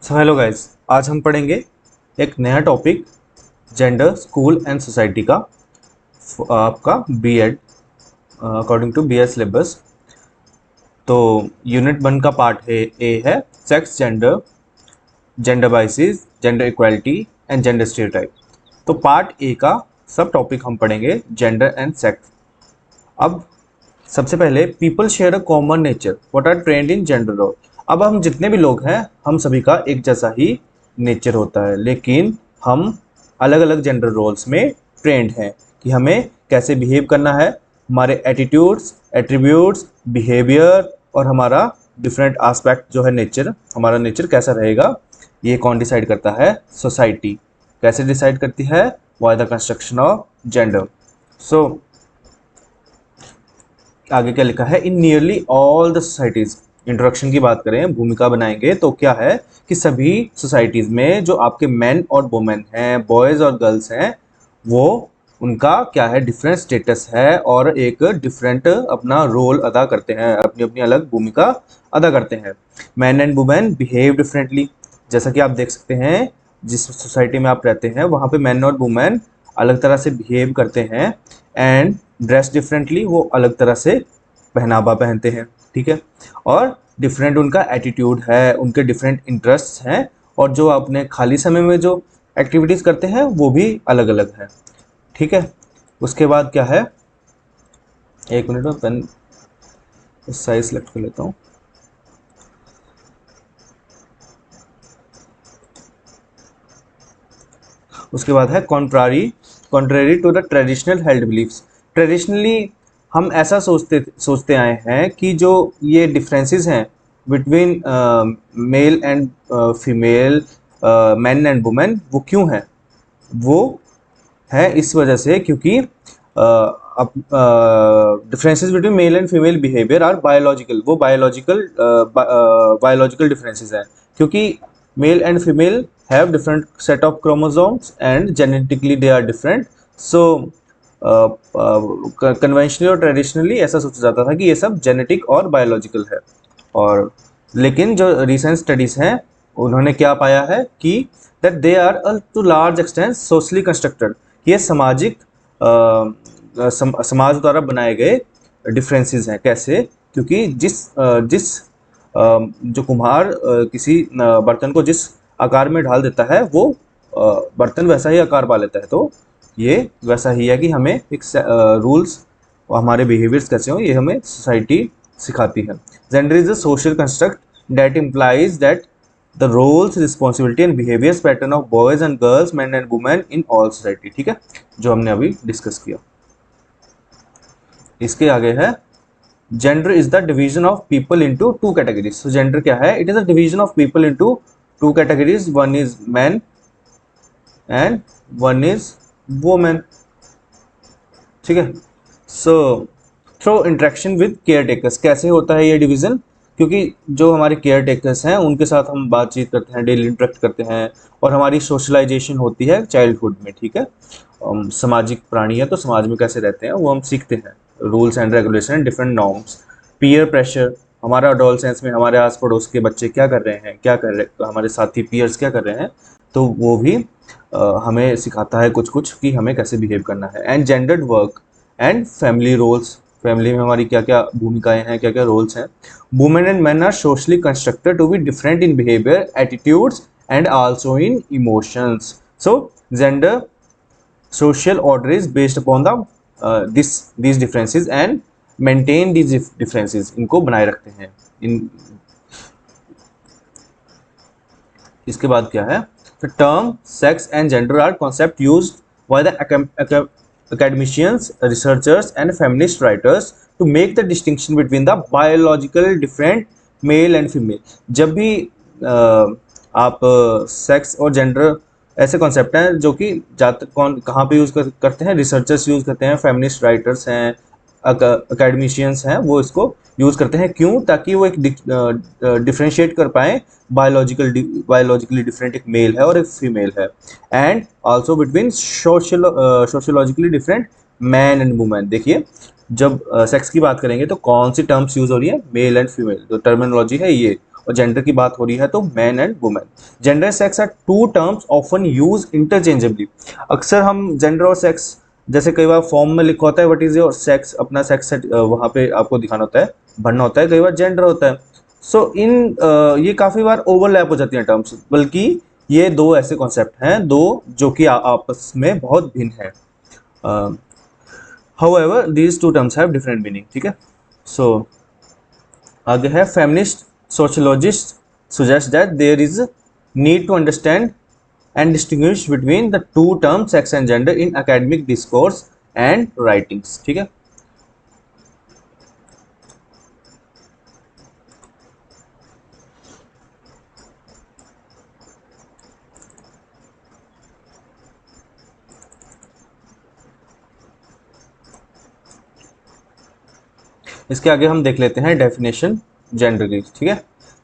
So hello guys, आज हम पढ़ेंगे एक नया topic gender school and society का आपका BEd according to BEd syllabus. तो यूनिट 1 का पार्ट है ए है sex, gender, gender biases, gender equality and gender stereotype. तो पार्ट ए का सब टॉपिक हम पढ़ेंगे जेंडर एंड सेक्स। अब सबसे पहले people share a common nature what are trend in gender role. अब हम जितने भी लोग हैं हम सभी का एक जैसा ही नेचर होता है, लेकिन हम अलग अलग जेंडर रोल्स में ट्रेंड हैं कि हमें कैसे बिहेव करना है। हमारे एटीट्यूड्स, एट्रीब्यूट्स, बिहेवियर और हमारा डिफरेंट आस्पेक्ट जो है नेचर, हमारा नेचर कैसा रहेगा, ये कौन डिसाइड करता है? सोसाइटी। कैसे डिसाइड करती है? By the construction of gender. So आगे क्या लिखा है? In nearly all the societies. Introduction की बात करें, भूमिका बनाएंगे तो क्या है कि सभी सोसाइटीज में जो आपके मैन और वुमेन हैं, बॉयज और गर्ल्स हैं, वो उनका क्या है, डिफरेंट स्टेटस है और एक डिफरेंट अपना रोल अदा करते हैं, अपनी अपनी अलग भूमिका अदा करते हैं। Man and women behave differently. जैसा कि आप देख सकते हैं, जिस सोसाइटी में आप रहते हैं वहाँ पे मैन और वुमेन अलग तरह से बिहेव करते हैं एंड ड्रेस डिफरेंटली, वो अलग तरह से पहनावा पहनते हैं, ठीक है। और डिफरेंट उनका एटीट्यूड है, उनके डिफरेंट इंटरेस्ट्स हैं और जो अपने खाली समय में जो एक्टिविटीज़ करते हैं वो भी अलग अलग है, ठीक है। उसके बाद क्या है, एक मिनट में पेन साइज सेलेक्ट कर लेता हूँ। उसके बाद है contrary to the traditional held beliefs. Traditionally हम ऐसा सोचते आए हैं कि जो ये डिफरेंसेस हैं between male and female, man and women, वो क्यों हैं? वो है इस वजह से क्योंकि differences between male and female behaviour are biological. वो बायोलॉजिकल डिफरेंसेस हैं क्योंकि male and female have different set of chromosomes and genetically they are different. So conventionally और ट्रेडिशनली ऐसा सोचा जाता था कि ये सब जेनेटिक और बायोलॉजिकल है। और लेकिन जो रिसेंट स्टडीज़ हैं उन्होंने क्या पाया है कि that they are to large extent socially constructed. ये समाज द्वारा बनाए गए डिफरेंसेस हैं। कैसे? क्योंकि जिस जो कुम्हार किसी बर्तन को जिस आकार में ढाल देता है वो बर्तन वैसा ही आकार पा लेता है। तो ये वैसा ही है कि हमें एक रूल्स, हमारे बिहेवियर्स कैसे हो, ये हमें सोसाइटी सिखाती है। Gender is a social construct that implies that the roles, responsibility and behaviours pattern of boys and girls, man and women in all society, ठीक है, जो हमने अभी डिस्कस किया। इसके आगे है gender is the division of people into two categories. So gender क्या है? It is a division of people into two categories, one is man and one is women, ठीक है। So through interaction with care takers. कैसे होता है ये division? क्योंकि जो हमारे केयर टेकर्स हैं उनके साथ हम बातचीत करते हैं, डेली इंटरेक्ट करते हैं और हमारी सोशलाइजेशन होती है चाइल्डहुड में, ठीक है। सामाजिक प्राणी है तो समाज में कैसे रहते हैं वो हम सीखते हैं, rules and regulation, different norms. Peer pressure, हमारा अडोलसेंस में हमारे आस पड़ोस के बच्चे क्या कर रहे हैं, क्या कर रहे, हमारे साथी पीयर्स क्या कर रहे हैं, तो वो भी हमें सिखाता है कुछ कुछ कि हमें कैसे बिहेव करना है। And gendered work and family roles, family में हमारी क्या क्या भूमिकाएं हैं, क्या क्या रोल्स हैं। Women and men are socially constructed to be different in behaviour, attitudes and also in emotions. So gender social order is based upon the these differences and maintain these differences, इनको बनाए रखते हैं इन। इसके बाद क्या है? The term sex and gender are concept used by the academicians, researchers and feminist writers to make the distinction between the biological different male and female। जब भी आप सेक्स और जेंडर ऐसे कॉन्सेप्ट हैं जो कि ज़्यादातर कौन कहाँ पे यूज़ करते हैं? रिसर्चर्स यूज़ करते हैं, फेमिनिस्ट राइटर्स हैं, अकेडमिशियंस हैं, वो इसको यूज़ करते हैं। क्यों? ताकि वो एक डिफ्रेंशिएट कर पाएँ बायोलॉजिकली डिफरेंट एक मेल है और एक फीमेल है, and also between sociologically different man and women. देखिए जब सेक्स की बात करेंगे तो कौन सी टर्म्स यूज़ हो रही है? मेल एंड फीमेल, जो टर्मिनोलॉजी है ये। और जेंडर की बात हो रही है तो man and women. Gender sex are two terms often use interchangeably. अक्सर हम जेंडर और सेक्स, जैसे कई बार फॉर्म में लिखा होता है व्हाट इज योर सेक्स, अपना सेक्स वहाँ पे आपको दिखाना होता है, भरना होता है, कई बार जेंडर होता है। सो ये काफ़ी बार ओवरलैप हो जाती हैं टर्म्स, बल्कि ये दो ऐसे कॉन्सेप्ट हैं दो जो कि आपस में बहुत भिन्न है। However, these two terms have different meaning, ठीक है। सो आगे है feminist sociologists suggest that there is a need to understand and distinguish between the two terms sex and gender in academic discourse and writings, ठीक है। इसके आगे हम देख लेते हैं डेफिनेशन जेंडर की, ठीक है।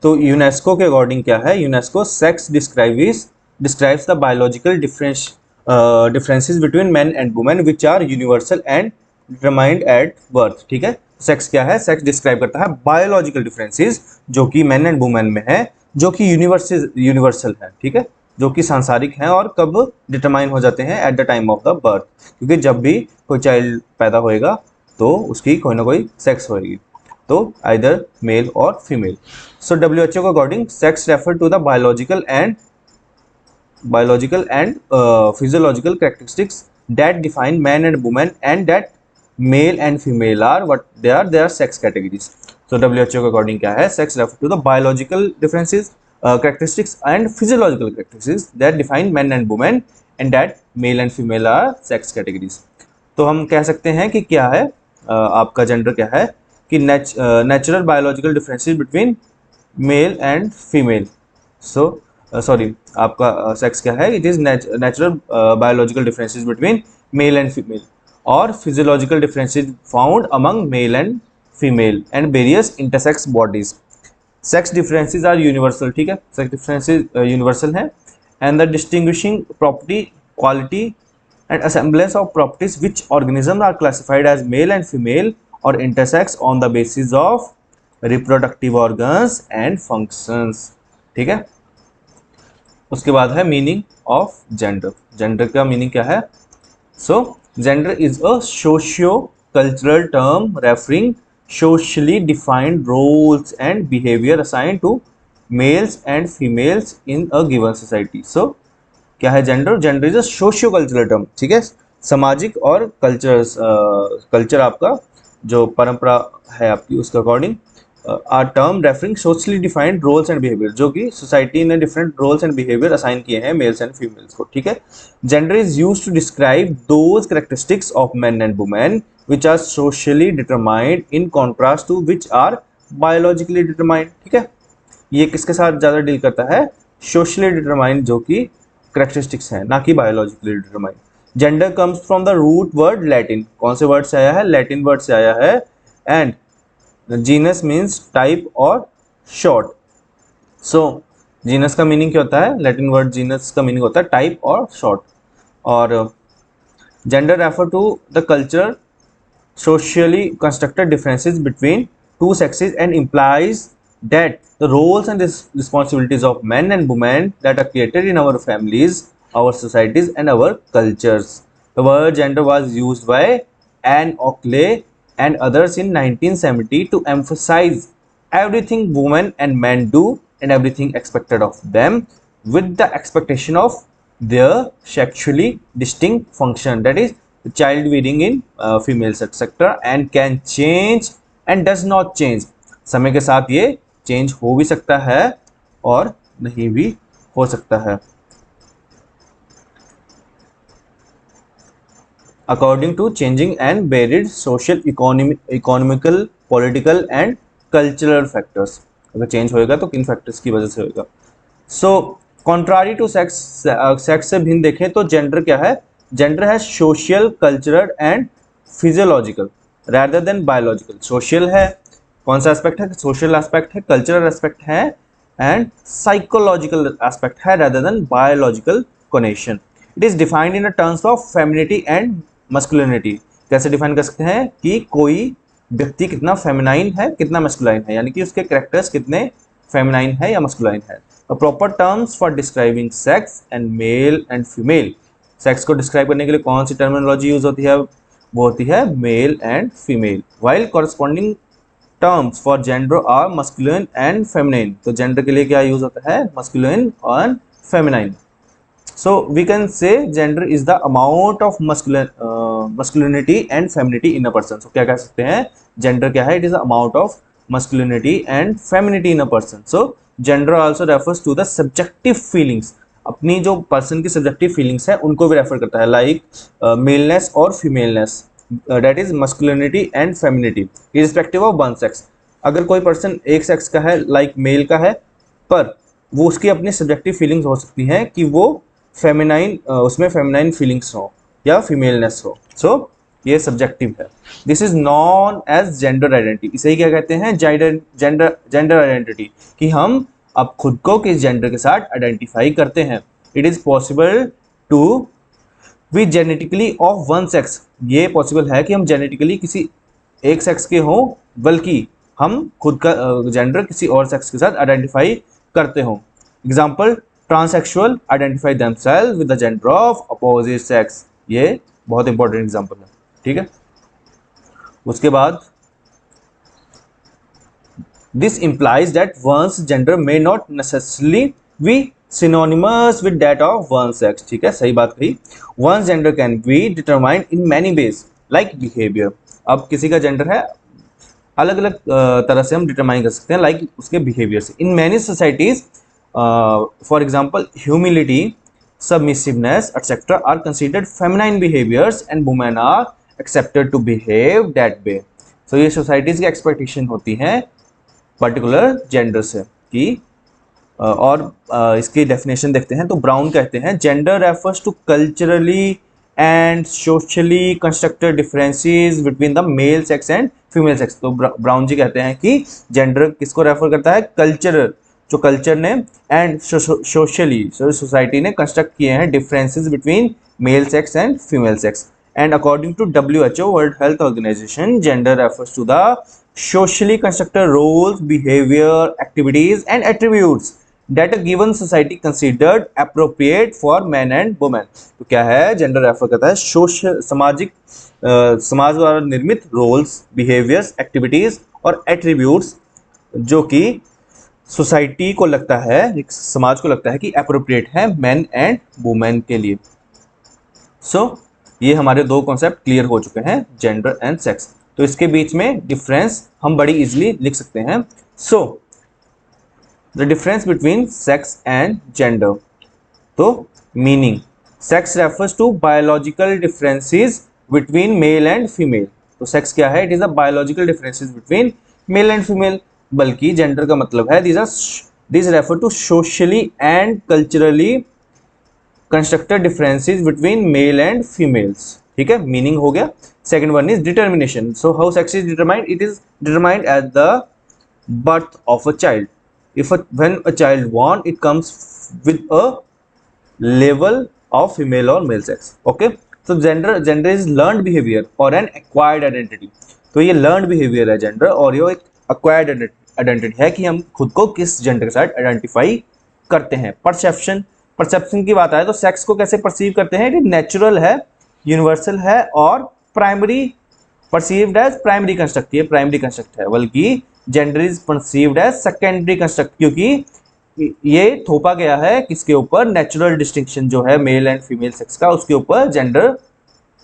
तो यूनेस्को के अकॉर्डिंग क्या है, UNESCO sex describes the biological differences between men and women which are universal and determined at birth, ठीक है। सेक्स क्या है, सेक्स डिस्क्राइब करता है बायोलॉजिकल डिफरेंसेस जो कि मेन एंड वुमेन में है, जो कि यूनिवर्सल है, ठीक है, जो कि सांसारिक हैं और कब डिटरमाइन हो जाते हैं, at the time of the birth, क्योंकि जब भी कोई चाइल्ड पैदा होएगा तो उसकी कोई ना कोई सेक्स होएगी, तो आइदर मेल और फीमेल। सो WHO के according sex refer to the biological and physiological characteristics that define man and woman, and that male and female are what they are sex categories. So WHO के according क्या है, sex refer to the biological differences characteristics and physiological characteristics that define men and women, and that male and female are sex categories. तो हम कह सकते हैं कि क्या है आपका जेंडर क्या है कि natural biological differences between male and female. So sorry, आपका सेक्स क्या है, it is natural biological differences between male and female और physiological differences found among male and female and various intersex bodies. Sex differences are universal, ठीक है, sex differences universal हैं, and the distinguishing property, quality and assemblance of properties which organisms are classified as male and female or intersex on the basis of reproductive organs and functions, ठीक है। उसके बाद है meaning of gender. Gender का meaning क्या है, सो gender is a socio cultural term referring socially defined roles and behavior assigned to males and females in a given society. So क्या है gender, gender is a socio cultural term, ठीक है, सामाजिक और culture आपका जो परंपरा है आपकी उसके according are term referring socially defined roles and behaviour, जो कि सोसाइटी ने different roles and behaviour assign किए हैं मेल्स एंड फीमेल्स को, ठीक है। Gender is used to describe those characteristics of men and women which are socially determined in contrast to which are biologically determined, ठीक है। ये किसके साथ ज़्यादा डील करता है, सोशली डिटरमाइंड जो कि कैरेक्टरिस्टिक्स हैं, ना कि biologically determined. Gender comes from the root word Latin, कौन से वर्ड से आया है, लैटिन वर्ड से आया है, एंड जीनस मीन्स टाइप और शॉर्ट। सो जीनस का मीनिंग क्या होता है, लैटिन वर्ड जीनस का मीनिंग होता है टाइप और शॉर्ट। और gender refer to the culture socially constructed differences between two sexes and implies that the roles and responsibilities of men and women that are created in our families, our societies and our cultures. The word gender was used by Anne Oakley and others in 1970 to emphasize everything women and men do and everything expected of them, with the expectation of their sexually distinct function, that is child bearing in females etc, and can change and does not change. समय के साथ ये change हो भी सकता है और नहीं भी हो सकता है, according to changing and varied social economical political and cultural factors. अगर चेंज होएगा तो किन फैक्टर्स की वजह से होएगा। So contrary to sex, sex से भिन्न देखें तो जेंडर क्या है, जेंडर है social cultural and physiological rather than biological. Social है, कौन सा एस्पेक्ट है, सोशल एस्पेक्ट है, कल्चरल एस्पेक्ट है एंड साइकोलॉजिकल एस्पेक्ट है rather than biological connection. It is defined in terms of femininity and masculinity. कैसे डिफाइन कर सकते हैं कि कोई व्यक्ति कितना फेमिनाइन है कितना मस्कुलाइन है, यानी कि उसके कैरेक्टर्स कितने फेमिनाइन है या मस्कुलाइन है। Proper terms for describing sex and mail and female, sex को डिस्क्राइब करने के लिए कौन सी टर्मिनोलॉजी यूज होती है, वो होती है male and female. While corresponding terms for gender are masculine and feminine, तो जेंडर के लिए क्या यूज होता है, मस्कुलिन और feminine. So we can say gender is the amount of masculinity and femininity in a person. So क्या कह सकते हैं, gender क्या है, it is the amount of masculinity and femininity in a person. So gender also refers to the subjective feelings, अपनी जो person की subjective feelings है उनको भी refer करता है, like maleness और femaleness, that is masculinity and femininity irrespective of one sex. अगर कोई person एक sex का है, like male का है, पर वो उसकी अपनी सब्जेक्टिव फीलिंग्स हो सकती हैं कि वो फेमिनाइन, उसमें फेमिनाइन फीलिंग्स हो या फीमेलनेस हो। सो ये सब्जेक्टिव है। This is known age gender identity, इसे ही क्या कहते हैं, जेंडर आइडेंटिटी, कि हम अब खुद को किस जेंडर के साथ आइडेंटिफाई करते हैं। It is possible to be genetically of one sex, ये पॉसिबल है कि हम जेनेटिकली किसी एक सेक्स के हों, बल्कि हम खुद का जेंडर किसी और सेक्स के साथ आइडेंटिफाई करते हो। Example, transsexual identify themselves with the gender of opposite sex, ये बहुत इंपॉर्टेंट एग्जाम्पल है, ठीक है। उसके बाद this implies that one's gender may not necessarily be synonymous with that of one sex, ठीक है, सही बात कही। One's gender can be determined in many ways like behaviour, अब किसी का जेंडर है अलग अलग तरह से हम डिटरमाइन कर सकते हैं, लाइक उसके बिहेवियर से। In many societies for example humility, submissiveness etcetera are considered feminine behaviours and women are accepted to behave that way. So ये सोसाइटीज की एक्सपेक्टेशन होती हैं पर्टिकुलर जेंडर से कि और इसकी डेफिनेशन देखते हैं। तो ब्राउन कहते हैं gender refers to culturally and socially constructed differences between the male sex and female sex। तो ब्राउन जी कहते हैं कि जेंडर किसको रेफर करता है, कल्चर, जो कल्चर ने एंड सोशली, सोसाइटी ने कंस्ट्रक्ट किए हैं differences between male sex and female sex. And according to WHO world health organization, gender refers to the socially constructed roles, behaviour, activities and attributes that a given society considered appropriate for men and women। तो क्या है, gender refer करता है social, सामाजिक, समाज द्वारा निर्मित roles, behaviours, activities और एट्रीब्यूट्स जो कि सोसाइटी को लगता है, एक समाज को लगता है कि अप्रोप्रिएट है मेन एंड वुमेन के लिए। सो ये हमारे दो कॉन्सेप्ट क्लियर हो चुके हैं, जेंडर एंड सेक्स। तो इसके बीच में डिफरेंस हम बड़ी इजीली लिख सकते हैं। सो the difference between sex and gender, तो meaning, sex refers to biological differences between male and female। तो sex क्या है, it is the biological differences between male and female। बल्कि gender का मतलब है these refer to socially and culturally constructed differences between male and females, ठीक है, meaning हो गया। second one is determination। so how sex is determined, it is determined at the birth of a child। when a child born, it comes with a level of female or male sex। okay, so gender is learned behavior or an acquired identity। तो ये learned behavior है gender, और ये एक acquired identity है कि हम खुद को किस gender के साथ identify करते हैं। perception की बात आए तो sex को कैसे perceive करते हैं, ये natural है, universal है और primary, perceived as primary construct, ये primary construct है, बल्कि gender is perceived as secondary construct, क्योंकि ये थोपा गया है किसके ऊपर, नेचुरल डिस्टिंक्शन जो है मेल एंड फीमेल सेक्स का, उसके ऊपर जेंडर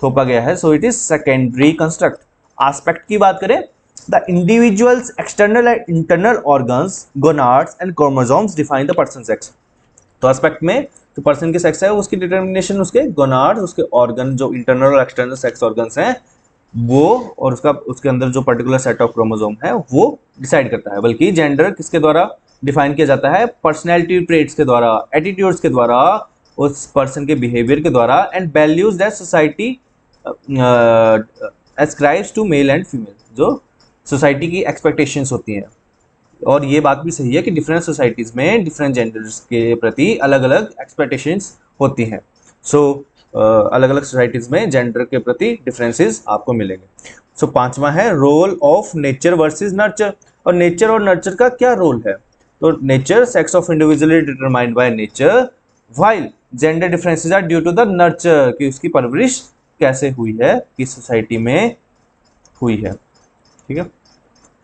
थोपा गया है। So it is secondary construct. Aspect की बात करें, the individuals external and internal organs, gonads and chromosomes define the person sex. तो एस्पेक्ट में जो पर्सन की सेक्स है उसकी डिटर्मिनेशन उसके गोनाड्स, उसके ऑर्गन जो इंटरनल और एक्सटर्नल सेक्स ऑर्गन्स हैं वो, और उसके अंदर जो पर्टिकुलर सेट ऑफ क्रोमोसोम है वो डिसाइड करता है। बल्कि जेंडर किसके द्वारा डिफाइन किया जाता है, पर्सनैलिटी ट्रेट्स के द्वारा, एटीट्यूड्स के द्वारा, उस पर्सन के बिहेवियर के द्वारा, and values that society ascribes to male and female, जो सोसाइटी की एक्सपेक्टेशंस होती हैं। और ये बात भी सही है कि डिफरेंट सोसाइटीज़ में डिफरेंट जेंडर्स के प्रति अलग अलग एक्सपेक्टेशंस होती हैं। सो अलग अलग सोसाइटीज़ में जेंडर के प्रति डिफरेंसेस आपको मिलेंगे। सो पांचवा है role of nature versus nurture. और नेचर और नर्चर का क्या रोल है, तो nature, sex of individual is determined by nature, while gender differences are due to the nurture, कि उसकी परवरिश कैसे हुई है, किस सोसाइटी में हुई है। ठीक है,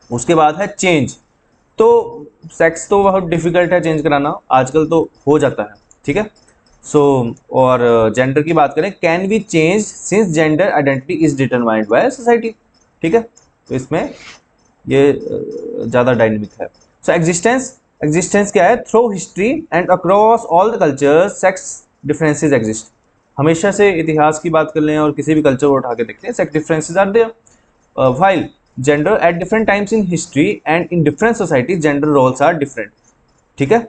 उसके बाद है चेंज। तो सेक्स तो बहुत डिफिकल्ट है चेंज कराना, आजकल तो हो जाता है। ठीक है, सो और जेंडर की बात करें, can we change since gender identity is determined by society. ठीक है, तो इसमें ये ज़्यादा डायनेमिक है। सो एग्जिस्टेंस, एग्जिस्टेंस क्या है, through history and across all the cultures sex differences exist. हमेशा से इतिहास की बात कर लें और किसी भी कल्चर को उठा के देख लें, sex differences are there. while gender at different times in history and in different societies gender roles are different। ठीक है,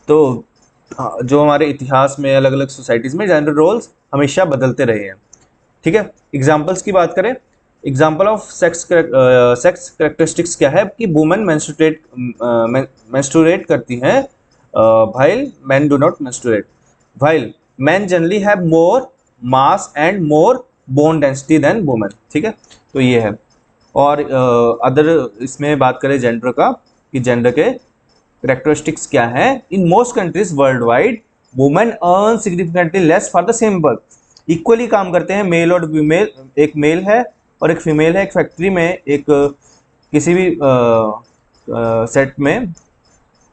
तो जो हमारे इतिहास में अलग अलग सोसाइटीज में जेंडर रोल्स हमेशा बदलते रहे हैं। ठीक है, एग्जांपल्स की बात करें, एग्जांपल ऑफ सेक्स करेक्टरिस्टिक्स क्या है कि वुमेन मेंस्ट्रुएट करती हैं while men do not menstruate, while men generally have more mass and more bone density than women। ठीक है, तो ये है। और अदर इसमें बात करें जेंडर का, कि जेंडर के करेक्टरिस्टिक्स क्या है, इन most countries world wide women earn significantly less for the same work. Equally काम करते हैं मेल और फीमेल, एक मेल है और एक फीमेल है, एक फैक्ट्री में, एक किसी भी सेट में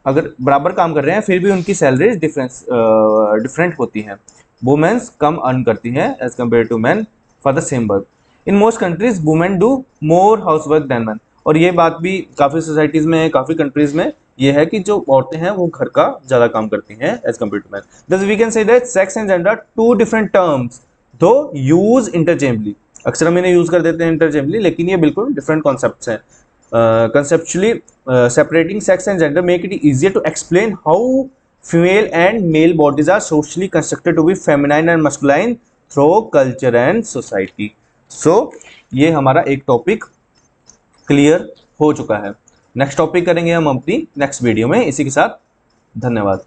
अगर बराबर काम कर रहे हैं फिर भी उनकी सैलरीज डिफरेंट होती हैं। वुमेन्स कम अर्न करती हैं as compare to man for the same work. In most countries women do more house work than man. और ये बात भी काफ़ी सोसाइटीज़ में, काफ़ी कंट्रीज़ में ये है कि जो औरतें हैं वो घर का ज़्यादा काम करती हैं as compare to man. Thus we can say that sex and gender two different terms दो यूज इंटरचेंजबली। अक्सर हम इन्हें यूज़ कर देते हैं इंटरचेंजबली, लेकिन ये बिल्कुल डिफरेंट कॉन्सेप्ट्स हैं। Conceptually, separating sex and gender make it easier to explain how female and male bodies are socially constructed to be feminine and masculine through culture and society। So ये हमारा एक टॉपिक क्लियर हो चुका है। Next topic करेंगे हम अपनी next video में। इसी के साथ धन्यवाद।